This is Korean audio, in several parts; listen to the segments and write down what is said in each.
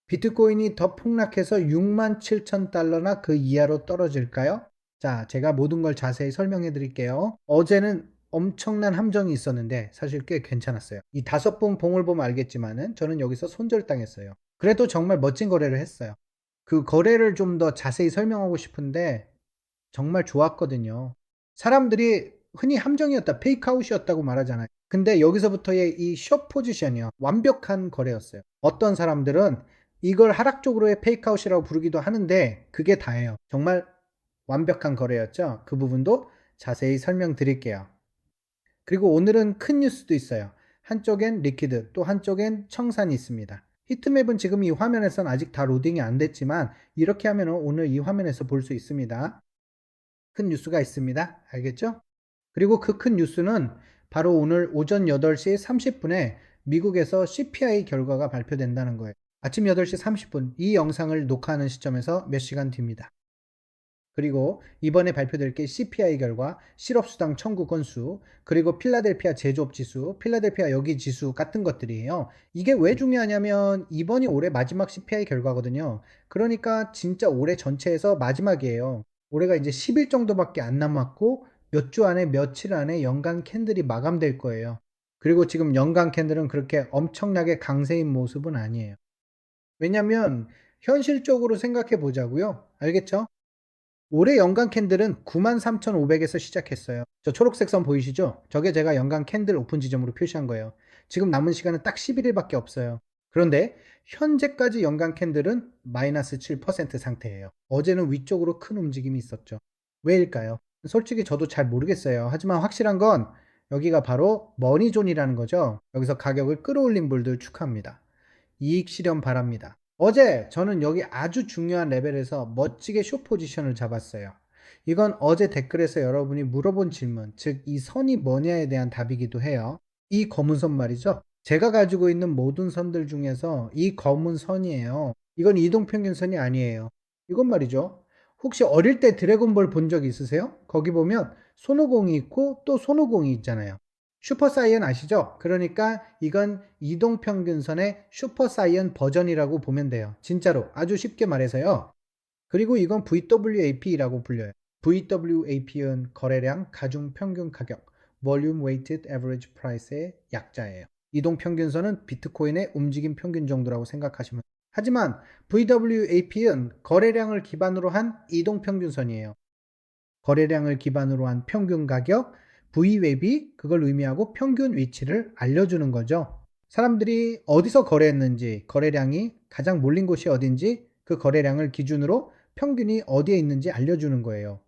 비트코인이 더 폭락해서 67,000달러나 그 이하로 떨어질까요? 자, 제가 모든 걸 자세히 설명해 드릴게요. 어제는 엄청난 함정이 있었는데 사실 꽤 괜찮았어요. 이 5번 봉을 보면 알겠지만은 저는 여기서 손절당했어요. 그래도 정말 멋진 거래를 했어요. 그 거래를 좀 더 자세히 설명하고 싶은데 정말 좋았거든요. 사람들이 흔히 함정이었다, 페이크아웃이었다고 말하잖아요. 근데 여기서부터의 이 숏 포지션이요. 완벽한 거래였어요. 어떤 사람들은 이걸 하락 쪽으로의 페이크아웃이라고 부르기도 하는데 그게 다예요. 정말 완벽한 거래였죠. 그 부분도 자세히 설명드릴게요. 그리고 오늘은 큰 뉴스도 있어요. 한쪽엔 리퀴드, 또 한쪽엔 청산이 있습니다. 히트맵은 지금 이 화면에선 아직 다 로딩이 안 됐지만 이렇게 하면 오늘 이 화면에서 볼 수 있습니다. 큰 뉴스가 있습니다. 알겠죠? 그리고 그 큰 뉴스는 바로 오늘 오전 8시 30분에 미국에서 CPI 결과가 발표된다는 거예요. 아침 8시 30분, 이 영상을 녹화하는 시점에서 몇 시간 뒤입니다. 그리고 이번에 발표될 게 CPI 결과, 실업수당 청구 건수, 그리고 필라델피아 제조업 지수, 필라델피아 여기 지수 같은 것들이에요. 이게 왜 중요하냐면 이번이 올해 마지막 CPI 결과거든요. 그러니까 진짜 올해 전체에서 마지막이에요. 올해가 이제 10일 정도밖에 안 남았고 몇 주 안에 며칠 안에 연간 캔들이 마감될 거예요. 그리고 지금 연간 캔들은 그렇게 엄청나게 강세인 모습은 아니에요. 왜냐면 현실적으로 생각해 보자고요. 알겠죠? 올해 연간 캔들은 93,500에서 시작했어요. 저 초록색 선 보이시죠? 저게 제가 연간 캔들 오픈 지점으로 표시한 거예요. 지금 남은 시간은 딱 11일밖에 없어요. 그런데 현재까지 연간 캔들은 마이너스 7% 상태예요. 어제는 위쪽으로 큰 움직임이 있었죠. 왜일까요? 솔직히 저도 잘 모르겠어요. 하지만 확실한 건 여기가 바로 머니존이라는 거죠. 여기서 가격을 끌어올린 분들 축하합니다. 이익 실현 바랍니다. 어제 저는 여기 아주 중요한 레벨에서 멋지게 숏 포지션을 잡았어요. 이건 어제 댓글에서 여러분이 물어본 질문, 즉 이 선이 뭐냐에 대한 답이기도 해요. 이 검은 선 말이죠. 제가 가지고 있는 모든 선들 중에서 이 검은 선이에요. 이건 이동평균선이 아니에요. 이건 말이죠. 혹시 어릴 때 드래곤볼 본 적 있으세요? 거기 보면 손오공이 있고 또 손오공이 있잖아요. 슈퍼사이언 아시죠? 그러니까 이건 이동평균선의 슈퍼사이언 버전이라고 보면 돼요. 진짜로 아주 쉽게 말해서요. 그리고 이건 VWAP라고 불려요. VWAP은 거래량 가중 평균 가격, Volume Weighted Average Price의 약자예요. 이동평균선은 비트코인의 움직임 평균 정도라고 생각하시면 돼요. 하지만 VWAP은 거래량을 기반으로 한 이동평균선이에요. 거래량을 기반으로 한 평균 가격, V웹이 그걸 의미하고 평균 위치를 알려주는 거죠. 사람들이 어디서 거래했는지, 거래량이 가장 몰린 곳이 어딘지 그 거래량을 기준으로 평균이 어디에 있는지 알려주는 거예요.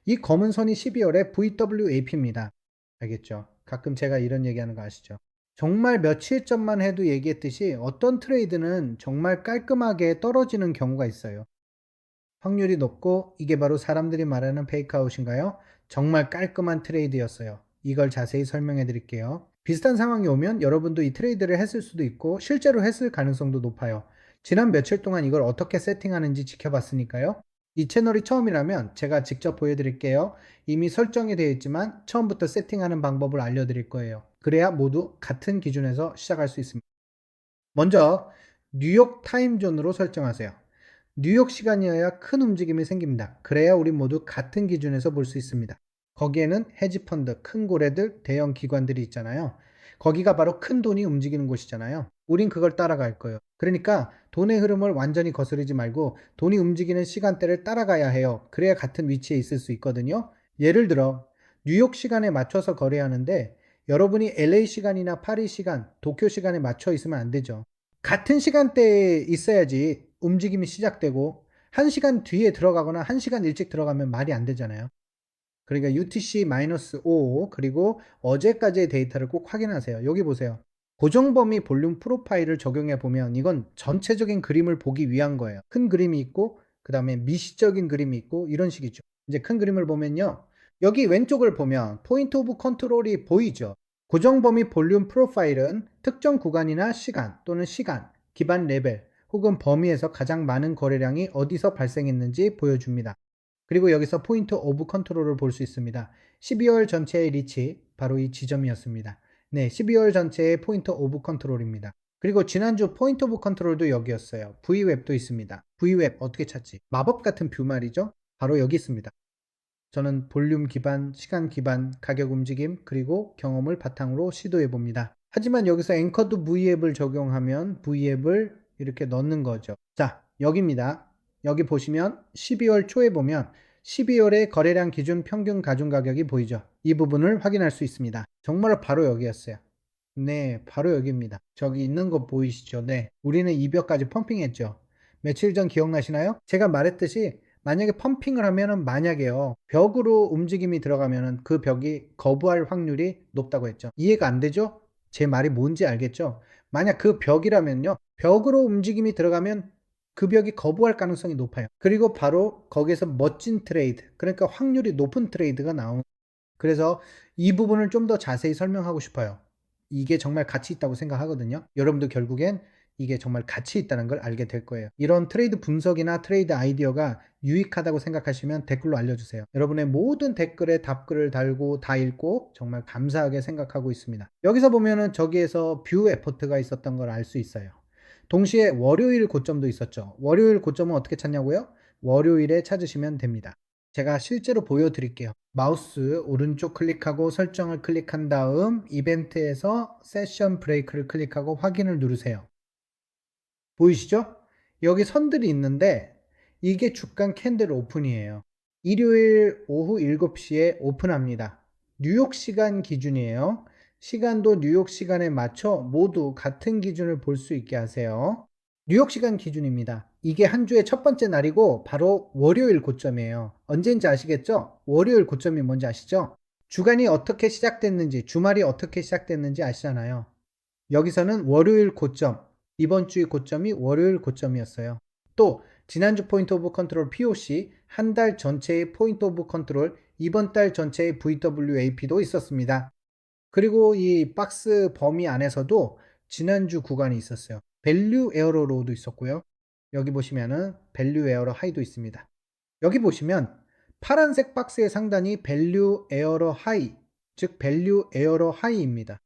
이 검은 선이 12월에 VWAP입니다. 알겠죠? 가끔 제가 이런 얘기하는 거 아시죠? 정말 며칠 전만 해도 얘기했듯이 어떤 트레이드는 정말 깔끔하게 떨어지는 경우가 있어요. 확률이 높고 이게 바로 사람들이 말하는 페이크아웃인가요? 정말 깔끔한 트레이드였어요. 이걸 자세히 설명해 드릴게요. 비슷한 상황이 오면 여러분도 이 트레이드를 했을 수도 있고 실제로 했을 가능성도 높아요. 지난 며칠 동안 이걸 어떻게 세팅하는지 지켜봤으니까요. 이 채널이 처음이라면 제가 직접 보여드릴게요. 이미 설정이 되어 있지만 처음부터 세팅하는 방법을 알려드릴 거예요. 그래야 모두 같은 기준에서 시작할 수 있습니다. 먼저 뉴욕 타임존으로 설정하세요. 뉴욕 시간이어야 큰 움직임이 생깁니다. 그래야 우리 모두 같은 기준에서 볼 수 있습니다. 거기에는 헤지펀드, 큰 고래들, 대형 기관들이 있잖아요. 거기가 바로 큰 돈이 움직이는 곳이잖아요. 우린 그걸 따라갈 거예요. 그러니까 돈의 흐름을 완전히 거스르지 말고 돈이 움직이는 시간대를 따라가야 해요. 그래야 같은 위치에 있을 수 있거든요. 예를 들어 뉴욕 시간에 맞춰서 거래하는데 여러분이 LA 시간이나 파리 시간, 도쿄 시간에 맞춰 있으면 안 되죠. 같은 시간대에 있어야지 움직임이 시작되고 1시간 뒤에 들어가거나 1시간 일찍 들어가면 말이 안 되잖아요. 그러니까 UTC-5 그리고 어제까지의 데이터를 꼭 확인하세요. 여기 보세요. 고정범위 볼륨 프로파일을 적용해 보면 이건 전체적인 그림을 보기 위한 거예요. 큰 그림이 있고 그 다음에 미시적인 그림이 있고 이런 식이죠. 이제 큰 그림을 보면요. 여기 왼쪽을 보면 포인트 오브 컨트롤이 보이죠. 고정범위 볼륨 프로파일은 특정 구간이나 시간 또는 시간, 기반 레벨 혹은 범위에서 가장 많은 거래량이 어디서 발생했는지 보여줍니다. 그리고 여기서 포인트 오브 컨트롤을 볼 수 있습니다. 12월 전체의 리치, 바로 이 지점이었습니다. 네, 12월 전체의 포인트 오브 컨트롤입니다. 그리고 지난주 포인트 오브 컨트롤도 여기였어요. V웹도 있습니다. V웹 어떻게 찾지? 마법 같은 뷰 말이죠. 바로 여기 있습니다. 저는 볼륨 기반, 시간 기반, 가격 움직임, 그리고 경험을 바탕으로 시도해 봅니다. 하지만 여기서 앵커드 V앱을 적용하면 V앱을 이렇게 넣는 거죠. 자, 여기입니다. 여기 보시면 12월 초에 보면 12월의 거래량 기준 평균 가중 가격이 보이죠. 이 부분을 확인할 수 있습니다. 정말 바로 여기였어요. 네, 바로 여기입니다. 저기 있는 거 보이시죠? 네. 우리는 이 벽까지 펌핑했죠. 며칠 전 기억나시나요? 제가 말했듯이 만약에 펌핑을 하면은 만약에요. 벽으로 움직임이 들어가면은 그 벽이 거부할 확률이 높다고 했죠. 이해가 안 되죠? 제 말이 뭔지 알겠죠? 만약 그 벽이라면요. 벽으로 움직임이 들어가면 그 벽이 거부할 가능성이 높아요. 그리고 바로 거기에서 멋진 트레이드, 그러니까 확률이 높은 트레이드가 나오는. 그래서 이 부분을 좀 더 자세히 설명하고 싶어요. 이게 정말 가치 있다고 생각하거든요. 여러분도 결국엔 이게 정말 가치 있다는 걸 알게 될 거예요. 이런 트레이드 분석이나 트레이드 아이디어가 유익하다고 생각하시면 댓글로 알려주세요. 여러분의 모든 댓글에 답글을 달고 다 읽고 정말 감사하게 생각하고 있습니다. 여기서 보면은 저기에서 뷰 에포트가 있었던 걸 알 수 있어요. 동시에 월요일 고점도 있었죠. 월요일 고점은 어떻게 찾냐고요? 월요일에 찾으시면 됩니다. 제가 실제로 보여드릴게요. 마우스 오른쪽 클릭하고 설정을 클릭한 다음 이벤트에서 세션 브레이크를 클릭하고 확인을 누르세요. 보이시죠? 여기 선들이 있는데 이게 주간 캔들 오픈이에요. 일요일 오후 7시에 오픈합니다. 뉴욕 시간 기준이에요. 시간도 뉴욕 시간에 맞춰 모두 같은 기준을 볼 수 있게 하세요. 뉴욕 시간 기준입니다. 이게 한 주의 첫 번째 날이고 바로 월요일 고점이에요. 언제인지 아시겠죠? 월요일 고점이 뭔지 아시죠? 주간이 어떻게 시작됐는지, 주말이 어떻게 시작됐는지 아시잖아요. 여기서는 월요일 고점, 이번 주의 고점이 월요일 고점이었어요. 또 지난주 포인트 오브 컨트롤 POC, 한 달 전체의 포인트 오브 컨트롤, 이번 달 전체의 VWAP도 있었습니다. 그리고 이 박스 범위 안에서도 지난주 구간이 있었어요. 밸류 에어러 로우도 있었고요. 여기 보시면은 밸류 에어러 하이도 있습니다. 여기 보시면 파란색 박스의 상단이 밸류 에어러 하이, 즉 밸류 에어러 하이입니다.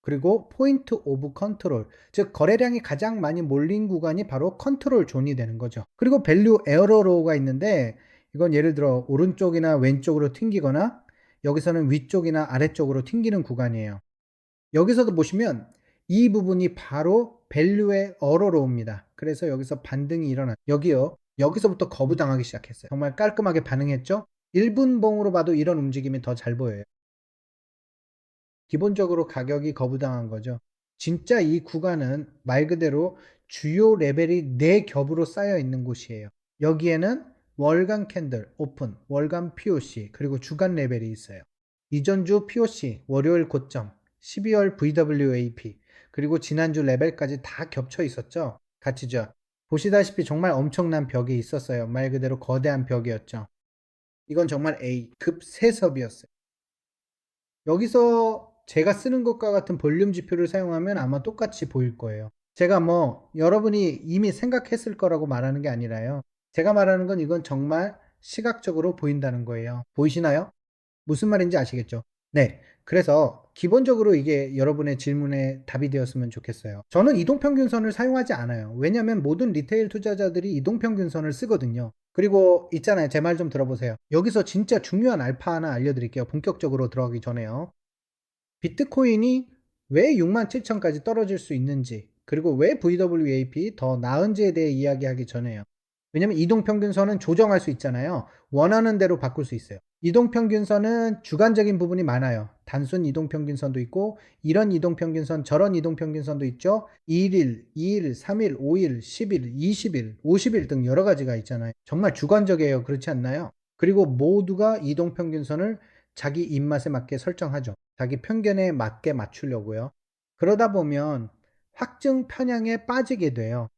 그리고 포인트 오브 컨트롤, 즉 거래량이 가장 많이 몰린 구간이 바로 컨트롤 존이 되는 거죠. 그리고 밸류 에어러 로우가 있는데 이건 예를 들어 오른쪽이나 왼쪽으로 튕기거나 여기서는 위쪽이나 아래쪽으로 튕기는 구간이에요. 여기서도 보시면 이 부분이 바로 밸류의 어로로우입니다. 그래서 여기서 반등이 일어나 여기요. 여기서부터 거부당하기 시작했어요. 정말 깔끔하게 반응했죠? 1분봉으로 봐도 이런 움직임이 더 잘 보여요. 기본적으로 가격이 거부당한 거죠. 진짜 이 구간은 말 그대로 주요 레벨이 4겹으로 쌓여 있는 곳이에요. 여기에는 월간 캔들, 오픈, 월간 POC, 그리고 주간 레벨이 있어요. 이전주 POC, 월요일 고점, 12월 VWAP, 그리고 지난주 레벨까지 다 겹쳐 있었죠. 같이죠. 보시다시피 정말 엄청난 벽이 있었어요. 말 그대로 거대한 벽이었죠. 이건 정말 A급 세섭이었어요. 여기서 제가 쓰는 것과 같은 볼륨 지표를 사용하면 아마 똑같이 보일 거예요. 제가 뭐 여러분이 이미 생각했을 거라고 말하는 게 아니라요. 제가 말하는 건 이건 정말 시각적으로 보인다는 거예요. 보이시나요? 무슨 말인지 아시겠죠? 네. 그래서 기본적으로 이게 여러분의 질문에 답이 되었으면 좋겠어요. 저는 이동평균선을 사용하지 않아요. 왜냐하면 모든 리테일 투자자들이 이동평균선을 쓰거든요. 그리고 있잖아요. 제 말 좀 들어보세요. 여기서 진짜 중요한 알파 하나 알려드릴게요. 본격적으로 들어가기 전에요. 비트코인이 왜 67,000까지 떨어질 수 있는지, 그리고 왜 VWAP 더 나은지에 대해 이야기하기 전에요. 왜냐면 이동평균선은 조정할 수 있잖아요. 원하는 대로 바꿀 수 있어요. 이동평균선은 주관적인 부분이 많아요. 단순 이동평균선도 있고 이런 이동평균선 저런 이동평균선도 있죠. 1일, 2일, 3일, 5일, 10일, 20일, 50일 등 여러 가지가 있잖아요. 정말 주관적이에요. 그렇지 않나요? 그리고 모두가 이동평균선을 자기 입맛에 맞게 설정하죠. 자기 편견에 맞게 맞추려고요. 그러다 보면 확증 편향에 빠지게 돼요.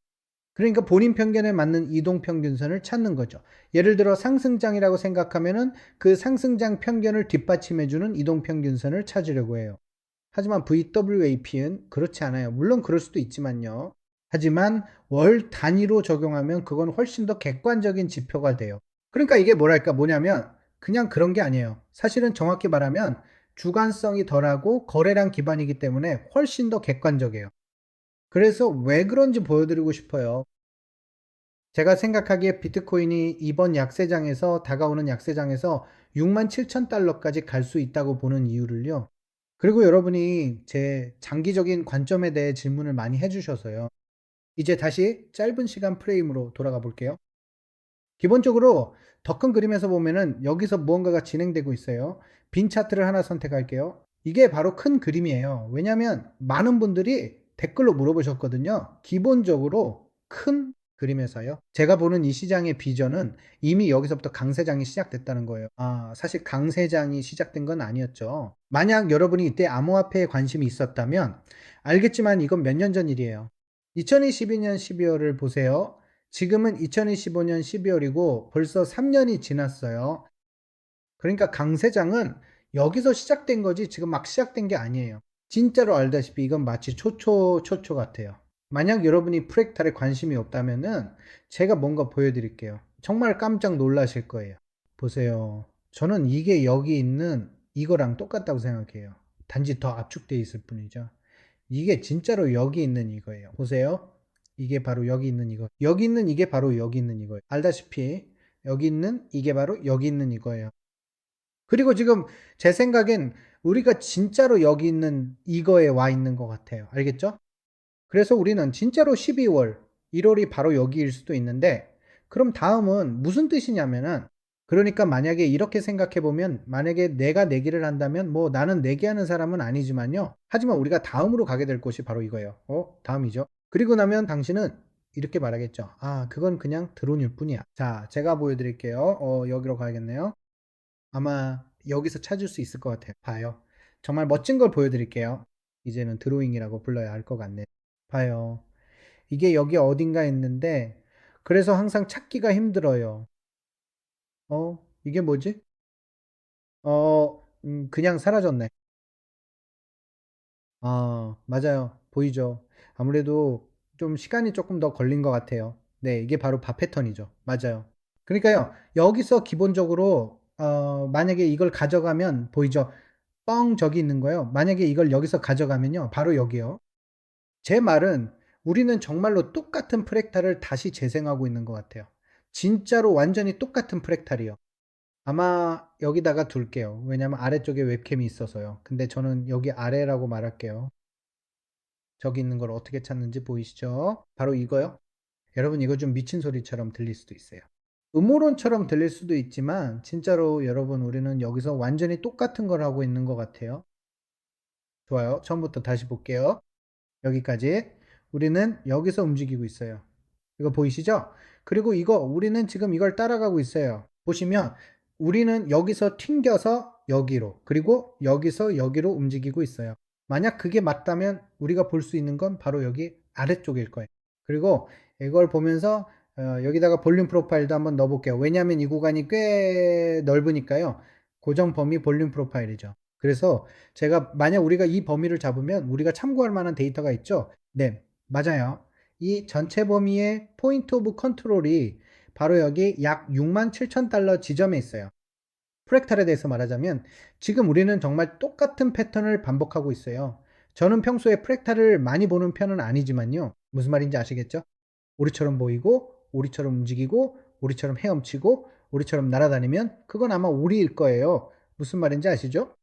그러니까 본인 편견에 맞는 이동평균선을 찾는 거죠. 예를 들어 상승장이라고 생각하면은 그 상승장 편견을 뒷받침해주는 이동평균선을 찾으려고 해요. 하지만 VWAP는 그렇지 않아요. 물론 그럴 수도 있지만요. 하지만 월 단위로 적용하면 그건 훨씬 더 객관적인 지표가 돼요. 그러니까 이게 뭐냐면 그냥 그런 게 아니에요. 사실은 정확히 말하면 주관성이 덜하고 거래량 기반이기 때문에 훨씬 더 객관적이에요. 그래서 왜 그런지 보여드리고 싶어요. 제가 생각하기에 비트코인이 이번 약세장에서 다가오는 약세장에서 67,000달러까지 갈 수 있다고 보는 이유를요. 그리고 여러분이 제 장기적인 관점에 대해 질문을 많이 해주셔서요. 이제 다시 짧은 시간 프레임으로 돌아가 볼게요. 기본적으로 더 큰 그림에서 보면은 여기서 무언가가 진행되고 있어요. 빈 차트를 하나 선택할게요. 이게 바로 큰 그림이에요. 왜냐하면 많은 분들이 댓글로 물어보셨거든요. 기본적으로 큰 그림에서요. 제가 보는 이 시장의 비전은 이미 여기서부터 강세장이 시작됐다는 거예요. 사실 강세장이 시작된 건 아니었죠. 만약 여러분이 이때 암호화폐에 관심이 있었다면 알겠지만 이건 몇 년 전 일이에요. 2022년 12월을 보세요. 지금은 2025년 12월이고 벌써 3년이 지났어요. 그러니까 강세장은 여기서 시작된 거지 지금 막 시작된 게 아니에요. 진짜로 알다시피 이건 마치 초초 같아요. 만약 여러분이 프랙탈에 관심이 없다면은 제가 뭔가 보여드릴게요. 정말 깜짝 놀라실 거예요. 보세요. 저는 이게 여기 있는 이거랑 똑같다고 생각해요. 단지 더 압축되어 있을 뿐이죠. 이게 진짜로 여기 있는 이거예요. 보세요. 이게 바로 여기 있는 이거. 여기 있는 이게 바로 여기 있는 이거예요. 알다시피 여기 있는 이게 바로 여기 있는 이거예요. 그리고 지금 제 생각엔 우리가 진짜로 여기 있는 이거에 와 있는 것 같아요. 알겠죠? 그래서 우리는 진짜로 12월, 1월이 바로 여기일 수도 있는데, 그럼 다음은 무슨 뜻이냐면은, 그러니까 만약에 이렇게 생각해 보면, 만약에 내가 내기를 한다면, 뭐 나는 내기하는 사람은 아니지만요. 하지만 우리가 다음으로 가게 될 곳이 바로 이거예요. 다음이죠. 그리고 나면 당신은 이렇게 말하겠죠. 그건 그냥 드론일 뿐이야. 자, 제가 보여드릴게요. 여기로 가야겠네요. 아마 여기서 찾을 수 있을 것 같아요. 봐요. 정말 멋진 걸 보여드릴게요. 이제는 드로잉이라고 불러야 할 것 같네. 봐요. 이게 여기 어딘가 있는데, 그래서 항상 찾기가 힘들어요. 이게 뭐지? 그냥 사라졌네. 맞아요. 보이죠? 아무래도 좀 시간이 조금 더 걸린 것 같아요. 네, 이게 바로 바 패턴이죠. 맞아요. 그러니까요, 여기서 기본적으로, 만약에 이걸 가져가면, 보이죠? 뻥 저기 있는 거예요. 만약에 이걸 여기서 가져가면요. 바로 여기요. 제 말은 우리는 정말로 똑같은 프랙탈을 다시 재생하고 있는 것 같아요. 진짜로 완전히 똑같은 프랙탈이요. 아마 여기다가 둘게요. 왜냐면 아래쪽에 웹캠이 있어서요. 근데 저는 여기 아래라고 말할게요. 저기 있는 걸 어떻게 찾는지 보이시죠? 바로 이거요. 여러분 이거 좀 미친 소리처럼 들릴 수도 있어요. 음모론처럼 들릴 수도 있지만 진짜로 여러분 우리는 여기서 완전히 똑같은 걸 하고 있는 것 같아요. 좋아요. 처음부터 다시 볼게요. 여기까지. 우리는 여기서 움직이고 있어요. 이거 보이시죠? 그리고 이거 우리는 지금 이걸 따라가고 있어요. 보시면 우리는 여기서 튕겨서 여기로 그리고 여기서 여기로 움직이고 있어요. 만약 그게 맞다면 우리가 볼 수 있는 건 바로 여기 아래쪽일 거예요. 그리고 이걸 보면서 여기다가 볼륨 프로파일도 한번 넣어볼게요. 왜냐하면 이 구간이 꽤 넓으니까요. 고정 범위 볼륨 프로파일이죠. 그래서 제가 만약 우리가 이 범위를 잡으면 우리가 참고할 만한 데이터가 있죠. 네, 맞아요. 이 전체 범위의 포인트 오브 컨트롤이 바로 여기 약 67,000달러 지점에 있어요. 프랙탈에 대해서 말하자면 지금 우리는 정말 똑같은 패턴을 반복하고 있어요. 저는 평소에 프랙탈을 많이 보는 편은 아니지만요. 무슨 말인지 아시겠죠? 우리처럼 보이고, 우리처럼 움직이고, 우리처럼 헤엄치고, 우리처럼 날아다니면 그건 아마 우리일 거예요. 무슨 말인지 아시죠?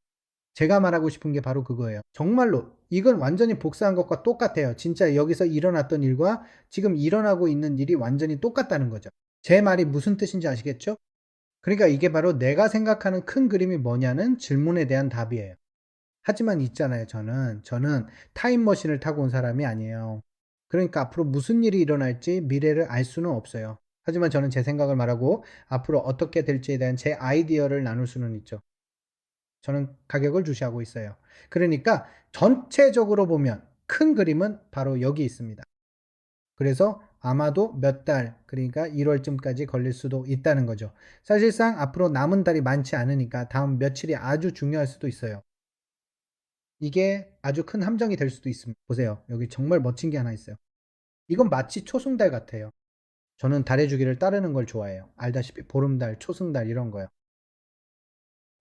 제가 말하고 싶은 게 바로 그거예요. 정말로 이건 완전히 복사한 것과 똑같아요. 진짜 여기서 일어났던 일과 지금 일어나고 있는 일이 완전히 똑같다는 거죠. 제 말이 무슨 뜻인지 아시겠죠? 그러니까 이게 바로 내가 생각하는 큰 그림이 뭐냐는 질문에 대한 답이에요. 하지만 있잖아요. 저는 타임머신을 타고 온 사람이 아니에요. 그러니까 앞으로 무슨 일이 일어날지 미래를 알 수는 없어요. 하지만 저는 제 생각을 말하고 앞으로 어떻게 될지에 대한 제 아이디어를 나눌 수는 있죠. 저는 가격을 주시하고 있어요. 그러니까 전체적으로 보면 큰 그림은 바로 여기 있습니다. 그래서 아마도 몇 달, 그러니까 1월쯤까지 걸릴 수도 있다는 거죠. 사실상 앞으로 남은 달이 많지 않으니까 다음 며칠이 아주 중요할 수도 있어요. 이게 아주 큰 함정이 될 수도 있습니다. 보세요. 여기 정말 멋진 게 하나 있어요. 이건 마치 초승달 같아요. 저는 달의 주기를 따르는 걸 좋아해요. 알다시피 보름달, 초승달 이런 거요.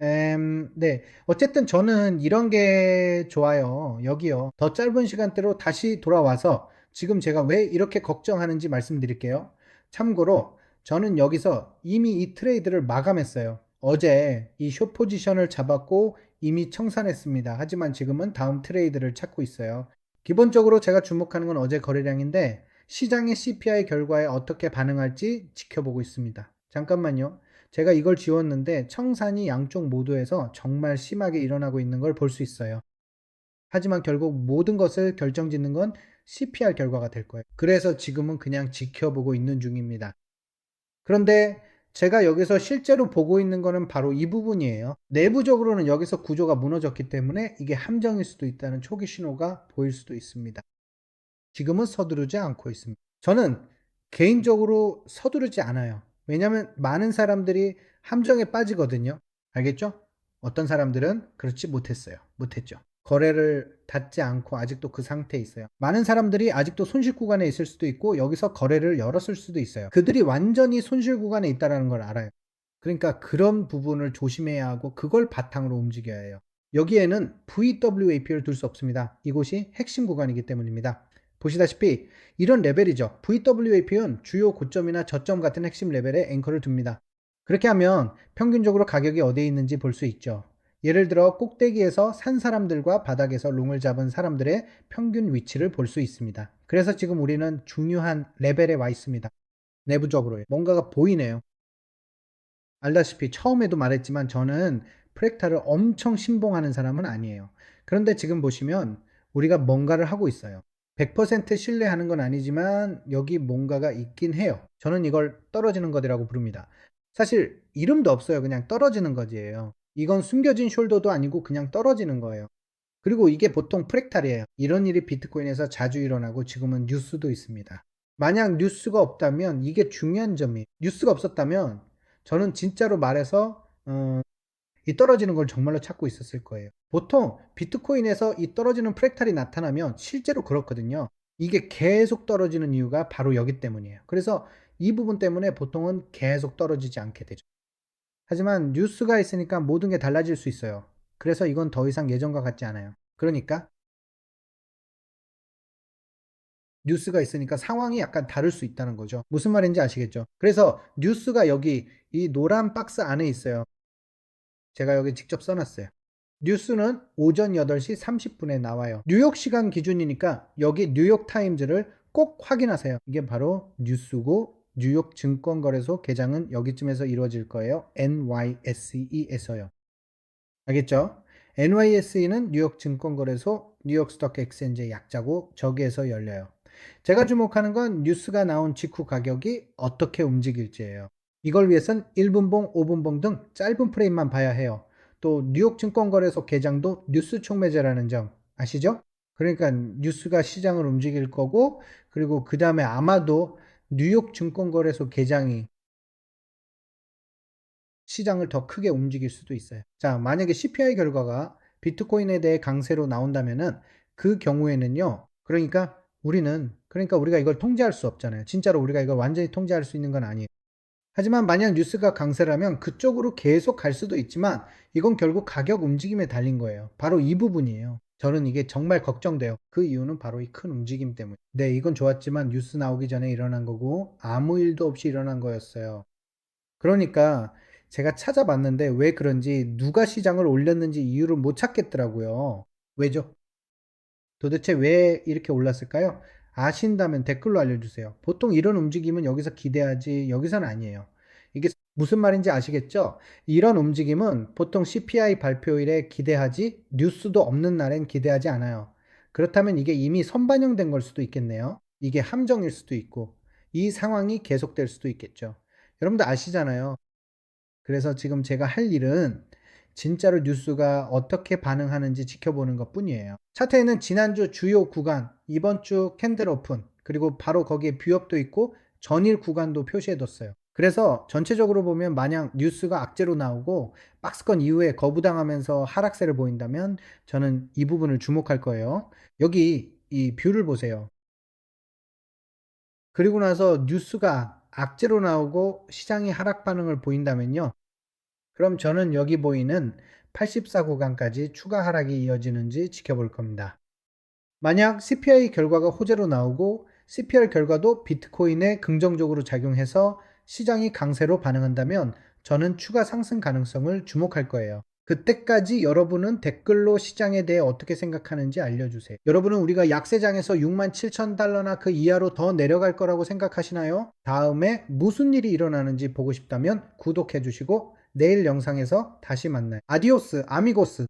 네. 어쨌든 저는 이런 게 좋아요. 여기요. 더 짧은 시간대로 다시 돌아와서 지금 제가 왜 이렇게 걱정하는지 말씀드릴게요. 참고로 저는 여기서 이미 이 트레이드를 마감했어요. 어제 이 숏 포지션을 잡았고 이미 청산했습니다. 하지만 지금은 다음 트레이드를 찾고 있어요. 기본적으로 제가 주목하는 건 어제 거래량인데 시장의 CPI 결과에 어떻게 반응할지 지켜보고 있습니다. 잠깐만요. 제가 이걸 지웠는데 청산이 양쪽 모두에서 정말 심하게 일어나고 있는 걸 볼 수 있어요. 하지만 결국 모든 것을 결정짓는 건 CPI 결과가 될 거예요. 그래서 지금은 그냥 지켜보고 있는 중입니다. 그런데 제가 여기서 실제로 보고 있는 거는 바로 이 부분이에요. 내부적으로는 여기서 구조가 무너졌기 때문에 이게 함정일 수도 있다는 초기 신호가 보일 수도 있습니다. 지금은 서두르지 않고 있습니다. 저는 개인적으로 서두르지 않아요. 왜냐하면 많은 사람들이 함정에 빠지거든요. 알겠죠? 어떤 사람들은 그렇지 못했죠. 거래를 닫지 않고 아직도 그 상태에 있어요. 많은 사람들이 아직도 손실 구간에 있을 수도 있고 여기서 거래를 열었을 수도 있어요. 그들이 완전히 손실 구간에 있다는 걸 알아요. 그러니까 그런 부분을 조심해야 하고 그걸 바탕으로 움직여야 해요. 여기에는 VWAP를 둘 수 없습니다. 이곳이 핵심 구간이기 때문입니다. 보시다시피 이런 레벨이죠. VWAP는 주요 고점이나 저점 같은 핵심 레벨에 앵커를 둡니다. 그렇게 하면 평균적으로 가격이 어디에 있는지 볼 수 있죠. 예를 들어 꼭대기에서 산 사람들과 바닥에서 롱을 잡은 사람들의 평균 위치를 볼 수 있습니다. 그래서 지금 우리는 중요한 레벨에 와 있습니다. 내부적으로 뭔가가 보이네요. 알다시피 처음에도 말했지만 저는 프랙탈을 엄청 신봉하는 사람은 아니에요. 그런데 지금 보시면 우리가 뭔가를 하고 있어요. 100% 신뢰하는 건 아니지만 여기 뭔가가 있긴 해요. 저는 이걸 떨어지는 것이라고 부릅니다. 사실 이름도 없어요. 그냥 떨어지는 것이에요. 이건 숨겨진 숄더도 아니고 그냥 떨어지는 거예요. 그리고 이게 보통 프랙탈이에요. 이런 일이 비트코인에서 자주 일어나고 지금은 뉴스도 있습니다. 만약 뉴스가 없다면 이게 중요한 점이에요. 뉴스가 없었다면 저는 진짜로 말해서 이 떨어지는 걸 정말로 찾고 있었을 거예요. 보통 비트코인에서 이 떨어지는 프랙탈이 나타나면 실제로 그렇거든요. 이게 계속 떨어지는 이유가 바로 여기 때문이에요. 그래서 이 부분 때문에 보통은 계속 떨어지지 않게 되죠. 하지만 뉴스가 있으니까 모든 게 달라질 수 있어요. 그래서 이건 더 이상 예전과 같지 않아요. 그러니까 뉴스가 있으니까 상황이 약간 다를 수 있다는 거죠. 무슨 말인지 아시겠죠? 그래서 뉴스가 여기 이 노란 박스 안에 있어요. 제가 여기 직접 써놨어요. 뉴스는 오전 8시 30분에 나와요. 뉴욕 시간 기준이니까 여기 뉴욕 타임즈를 꼭 확인하세요. 이게 바로 뉴스고 뉴욕 증권거래소 개장은 여기쯤에서 이루어질 거예요. NYSE에서요. 알겠죠? NYSE는 뉴욕 증권거래소 뉴욕 스톡 엑스체인지의 약자고 저기에서 열려요. 제가 주목하는 건 뉴스가 나온 직후 가격이 어떻게 움직일지예요. 이걸 위해선 1분봉, 5분봉 등 짧은 프레임만 봐야 해요. 또 뉴욕 증권거래소 개장도 뉴스 촉매제라는 점 아시죠? 그러니까 뉴스가 시장을 움직일 거고 그리고 그 다음에 아마도 뉴욕 증권거래소 개장이 시장을 더 크게 움직일 수도 있어요. 자, 만약에 CPI 결과가 비트코인에 대해 강세로 나온다면은 그 경우에는요. 그러니까 우리가 이걸 통제할 수 없잖아요. 진짜로 우리가 이걸 완전히 통제할 수 있는 건 아니에요. 하지만 만약 뉴스가 강세라면 그쪽으로 계속 갈 수도 있지만 이건 결국 가격 움직임에 달린 거예요. 바로 이 부분이에요. 저는 이게 정말 걱정돼요. 그 이유는 바로 이 큰 움직임 때문에. 네, 이건 좋았지만 뉴스 나오기 전에 일어난 거고 아무 일도 없이 일어난 거였어요. 그러니까 제가 찾아봤는데 왜 그런지 누가 시장을 올렸는지 이유를 못 찾겠더라고요. 왜죠? 도대체 왜 이렇게 올랐을까요? 아신다면 댓글로 알려주세요. 보통 이런 움직임은 여기서 기대하지 여기서는 아니에요. 이게 무슨 말인지 아시겠죠? 이런 움직임은 보통 CPI 발표일에 기대하지 뉴스도 없는 날엔 기대하지 않아요. 그렇다면 이게 이미 선반영된 걸 수도 있겠네요. 이게 함정일 수도 있고 이 상황이 계속될 수도 있겠죠. 여러분들 아시잖아요. 그래서 지금 제가 할 일은 진짜로 뉴스가 어떻게 반응하는지 지켜보는 것 뿐이에요. 차트에는 지난주 주요 구간, 이번 주 캔들 오픈, 그리고 바로 거기에 뷰업도 있고 전일 구간도 표시해뒀어요. 그래서 전체적으로 보면 만약 뉴스가 악재로 나오고 박스권 이후에 거부당하면서 하락세를 보인다면 저는 이 부분을 주목할 거예요. 여기 이 뷰를 보세요. 그리고 나서 뉴스가 악재로 나오고 시장이 하락 반응을 보인다면요. 그럼 저는 여기 보이는 84 구간까지 추가 하락이 이어지는지 지켜볼 겁니다. 만약 CPI 결과가 호재로 나오고 CPR 결과도 비트코인에 긍정적으로 작용해서 시장이 강세로 반응한다면 저는 추가 상승 가능성을 주목할 거예요. 그때까지 여러분은 댓글로 시장에 대해 어떻게 생각하는지 알려주세요. 여러분은 우리가 약세장에서 67,000달러나 그 이하로 더 내려갈 거라고 생각하시나요? 다음에 무슨 일이 일어나는지 보고 싶다면 구독해 주시고 내일 영상에서 다시 만나요. 아디오스, 아미고스.